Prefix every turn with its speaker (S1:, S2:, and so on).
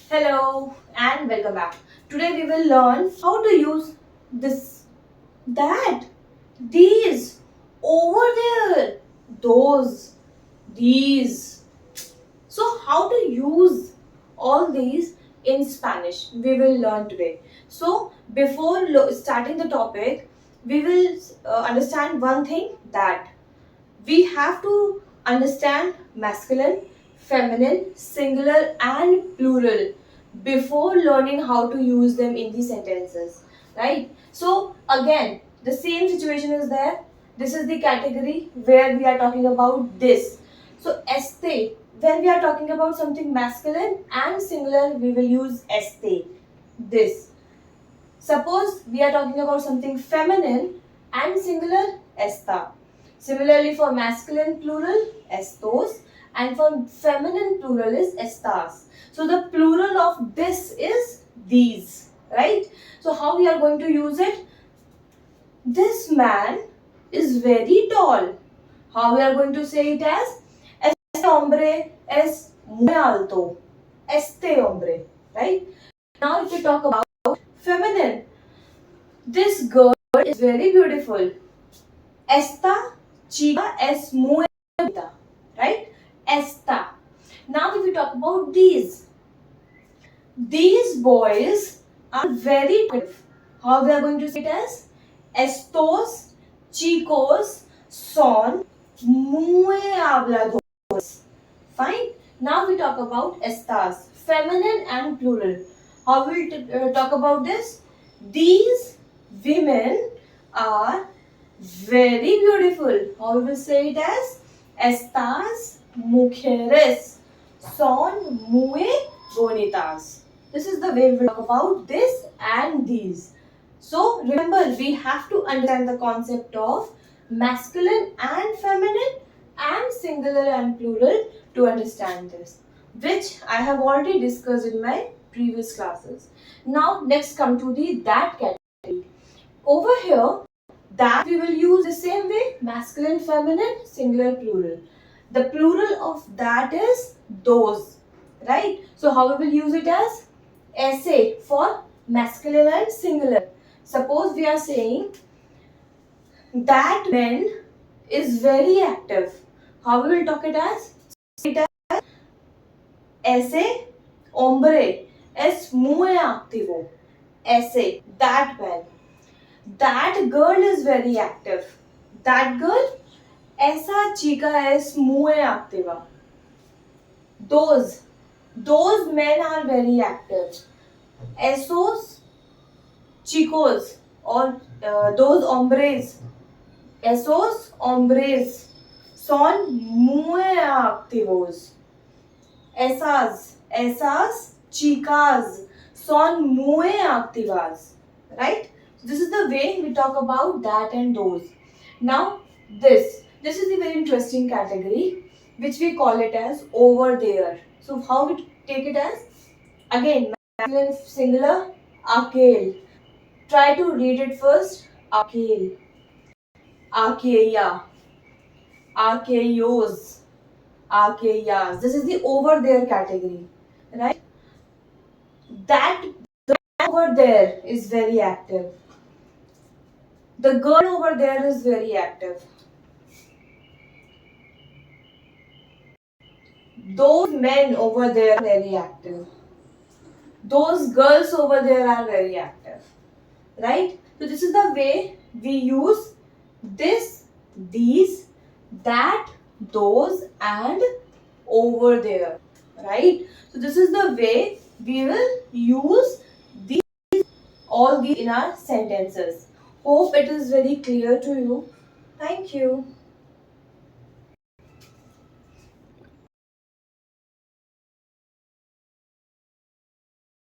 S1: Hello and welcome back. Today we will learn how to use this, that, these, over there, those, these. So how to use all these in Spanish we will learn today. So before starting the topic, we will understand one thing, that we have to understand masculine, feminine, singular and plural before learning how to use them in the sentences, right? So again, the same situation is there. This is the category where we are talking about this. So este, when we are talking about something masculine and singular, we will use este, this. Suppose we are talking about something feminine and singular, esta. Similarly, for masculine plural, estos, and for feminine plural is estas. So the plural of this is these, right? So how we are going to use it? This man is very tall. How we are going to say it as? Este hombre es muy alto. Este hombre, right? Now if we talk about feminine, this girl is very beautiful. Esta chica es muy bonita, right? Esta. Now if we talk about these boys are very active. How we are going to say it as? Estos chicos son muy habladores. Fine. Now we talk about estas, feminine and plural. How we will talk about this? These women are very beautiful. How we will say it as? Estas mujeres son muy bonitas. This is the way we will talk about this and these. So remember, we have to understand the concept of masculine and feminine and singular and plural to understand this, which I have already discussed in my previous classes. Now let's come to the that category. Over here, that we will use the same way, masculine, feminine, singular, plural. The plural of that is those, right? So how we will use it as? Ese for masculine and singular. Suppose we are saying that man is very active. How we will talk it as? It as ese hombre es muy activo. Ese, that man. That girl is very active. That girl, esa chica es muy activa. Those men are very active. Esos chicos or those hombres, esos hombres son muy activos. Esas chicas son muy activas, right? So this is the way we talk about that and those. Now this is the very interesting category which we call it as over there. So how we take it as? Again, masculine singular, aquel. Try to read it first. Aquel, aquella, aquellos, aquellas. This is the over there category, right? That the man over there is very active. The girl over there is very active. Those men over there are very active. Those girls over there are very active. Right? So this is the way we use this, these, that, those and over there. Right? So this is the way we will use these, all these in our sentences. Hope it is very clear to you. Thank you.